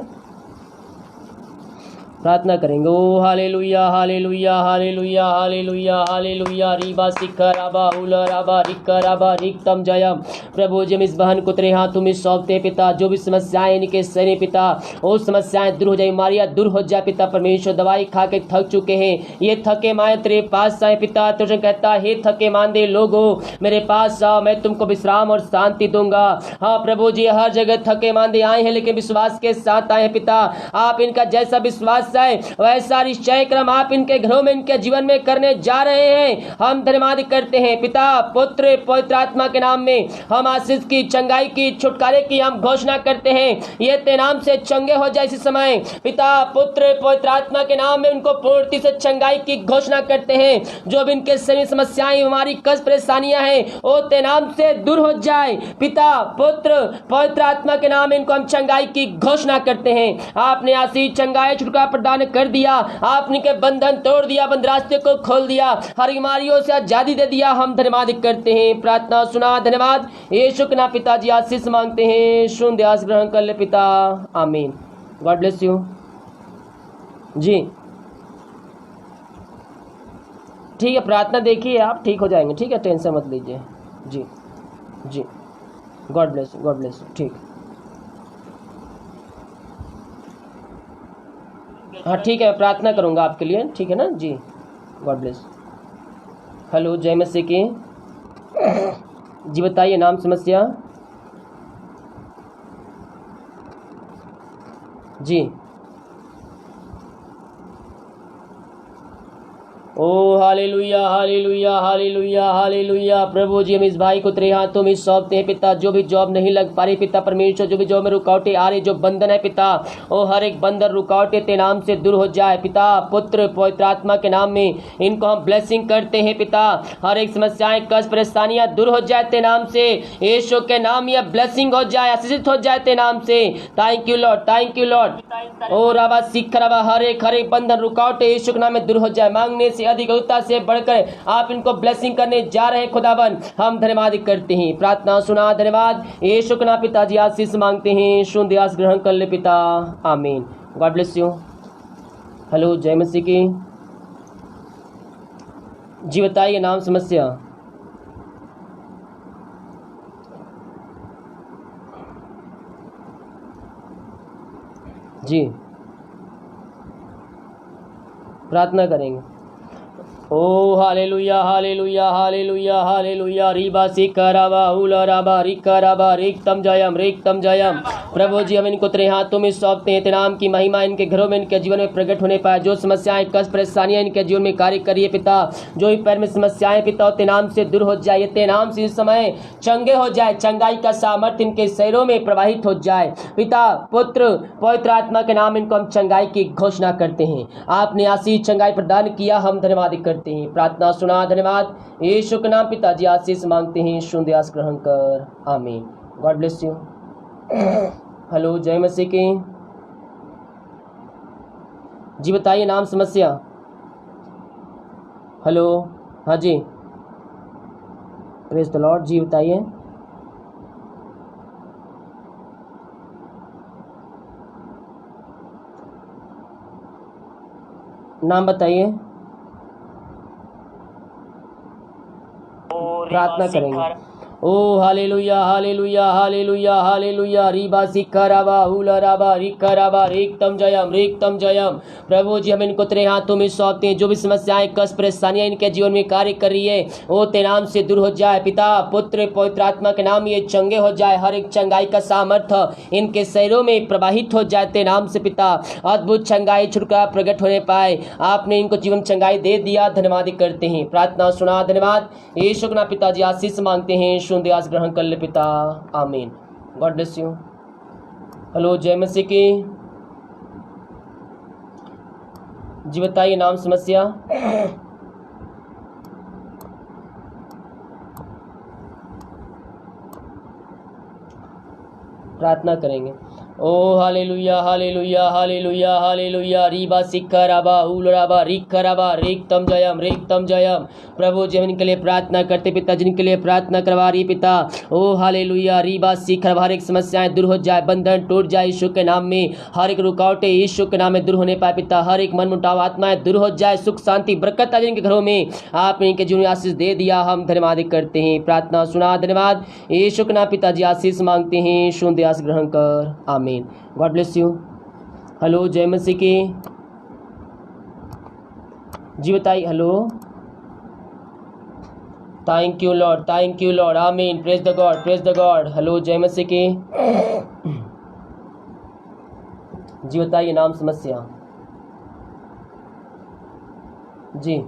प्रार्थना करेंगे। ओ hallelujah hallelujah hallelujah hallelujah hallelujah. रीबा सिक्का राबा उला राबा रिक्का राबा रिक्तम जयम। प्रभु जी हम इस बहन को तेरे हाथों में सौंपते हैं पिता। जो भी समस्याएं इनके सही पिता, वो समस्याएं दूर हो जाए, बीमारियां दूर हो जाए पिता परमेश्वर। दवाई खा के थक चुके हैं, ये थके माए तेरे पास आए पिता। तुझे कहता हे थके मांदे लोगो मेरे पास आओ, मैं तुमको विश्राम और शांति दूंगा। हाँ प्रभु जी, हर जगह थके मांदे आए हैं लेकिन विश्वास के साथ आए हैं पिता। आप इनका जैसा विश्वास है वैसा निश्चय क्रम आप इनके घरों में, इनके जीवन में करने जा रहे हैं। हम धन्यवाद करते हैं पिता, पुत्र पवित्र आत्मा के नाम में हम आशीष की, चंगाई की, छुटकारे की हम घोषणा करते हैं। ये तेरे नाम से चंगे हो जाए इसी समय पिता, पुत्र पवित्र आत्मा के नाम में उनको पूर्ति से चंगाई की घोषणा करते हैं। जो भी इनके सभी समस्याएं, हमारी कष्ट परेशानियां हैं, वो तेरे नाम से दूर हो जाए पिता, पुत्र पवित्र आत्मा के नाम में इनको हम चंगाई की घोषणा करते हैं। आपने आशीष, चंगाई, छुटकारा प्रदान कर दिया। आपने के बंधन तोड़ दिया, बंद रास्ते को खोल दिया, हर बीमारियों से आजादी दे दिया। हम धन्यवाद करते हैं, प्रार्थना सुना, धन्यवाद। यीशु के नाम पिताजी आशीष मांगते हैं, शून्य आस ग्रहण कर ले पिता, आमीन। God bless you. जी ठीक है, प्रार्थना देखिए, आप ठीक हो जाएंगे। ठीक है, टेंशन मत लीजिए। जी जी, God bless you, God bless you. ठीक, हाँ ठीक है, मैं प्रार्थना करूँगा आपके लिए, ठीक है ना जी। God bless. हेलो, जय मसीह की। जी बताइए नाम समस्या। जी ओ हालेलुया हालेलुया हालेलुया हालेलुया। प्रभु जी हम इस भाई को तेरे हाथों में सौंपते हैं पिता। जो भी जॉब नहीं लग पा रही पिता परमेश्वर, जो भी जॉब में रुकावटें आ रही, जो बंधन है पिता, ओ हर एक बंधन रुकावटें तेरे नाम से दूर हो जाए पिता, पुत्र पवित्र आत्मा के नाम में इनको हम ब्लेसिंग करते हैं पिता। हर एक समस्याएं, कष्ट, परेशानियां दूर हो जाए तेरे नाम से, यीशु के नाम यह ब्लेसिंग हो जाए, आशीषित हो जाए तेरे नाम से। Thank you Lord, thank you lord. ओ राबा सिख रबा, हर एक बंधन रुकावटें यीशु के नाम में दूर हो जाए। मांगने से अधिकता से बढ़कर आप इनको ब्लेसिंग करने जा रहे हैं खुदावन, हम धन्यवाद करते हैं। प्रार्थना सुना, धन्यवाद। यीशु के नाम पिताजी आशीष मांगते हैं, शून्य आस ग्रहण कर ले पिता, आमीन। God bless you. हेलो, जय मसीह की। जी बताइए नाम समस्या। जी प्रार्थना करेंगे। ओ हालेलुया हालेलुया हालेलुया हालेलुया। रीबा सिकराबा उलराबा रिकराबा रिक्तम जयम रिक्तम जयम। प्रभु जी हम इनको तेरे हाथों में सौंपते हैं। तेरे नाम की महिमा इनके घरों में, इनके जीवन में प्रकट होने पाए। जो समस्याएं, कष्ट, परेशानियां इनके जीवन में कार्य करिए पिता। जो भी पैर में समस्याएं पिता तेरे नाम से दूर हो जाए, तेरे नाम से इस समय चंगे हो जाए, चंगाई का सामर्थ्य इनके शरीरों में प्रवाहित हो जाए पिता, पुत्र पवित्र आत्मा के नाम इनको हम चंगाई की घोषणा करते हैं। आपने आशीष, चंगाई प्रदान किया, हम धन्यवाद करते हैं। प्रार्थना सुना, धन्यवाद। यीशु के नाम पिताजी आशीष मांगते हैं, शून्य आस ग्रहण कर, आमीन। God bless you. हेलो, जय मसीह की। जी बताइए नाम समस्या। हेलो, हाँ जी, प्रेज द लॉर्ड। जी बताइए। नाम बताइए, प्रार्थना करेंगे। ओ हालेलुया हालेलुया हालेलुया हालेलुया। रीबा सिक्खराबा हुलराबा रिक्खराबा रिक्तम जयम। प्रभु जी, हम इनको तेरे हाथों में सौंपते हैं। जो भी समस्याएं, कष्ट, परेशानियां इनके जीवन में कार्य कर रही है, वो तेरे नाम से दूर हो जाए। पिता, पुत्र, पवित्र आत्मा के नाम ये चंगे हो जाए। हर एक चंगाई का सामर्थ्य इनके शरीरों में प्रवाहित हो जाए तेरे नाम से। पिता, अद्भुत चंगाई छुटकारा प्रकट होने पाए। आपने इनको जीवन चंगाई दे दिया, धन्यवाद करते हैं। प्रार्थना सुना, धन्यवाद। यीशु के नाम पिताजी आशीष मांगते हैं, सुन आस ग्रहण कर ले पिता, आमीन। God bless you. हेलो, जय मसीह की। जी बताइए, नाम, समस्या। प्रार्थना करेंगे। ओ हालेलुया हालेलुया हालेलुया हालेलुया। रीबा सिक्खराबा हुलराबा रिक्खराबा रिक्तम जयम। प्रभु जी, हम इनके लिए प्रार्थना करते पिता, जिनके लिए प्रार्थना करवा रही पिता। ओ हालेलुया। रीबा सिक्खराबा, हर एक समस्याएं दूर हो जाए, बंधन टूट जाए यीशु के नाम में। हर एक रुकावटें यीशु के नाम में दूर होने पाए पिता। हर एक मन मुटाव आत्माएं दूर हो जाए, सुख शांति बरकत आ जाए इनके घरों में। आपने इनके जीवन में आशीष दे दिया, हम धन्यवाद करते हैं। प्रार्थना सुना, धन्यवाद। यीशु के नाम पिताजी आशीष मांगते हैं, सुन आस ग्रहण कर, आमीन। God bless you. हेलो, जय मसीह की। जी बताइए। हेलो, थैंक यू लॉर्ड, आमीन। Praise the God. हेलो, जय मसीह की। जी बताइए, नाम, समस्या। जी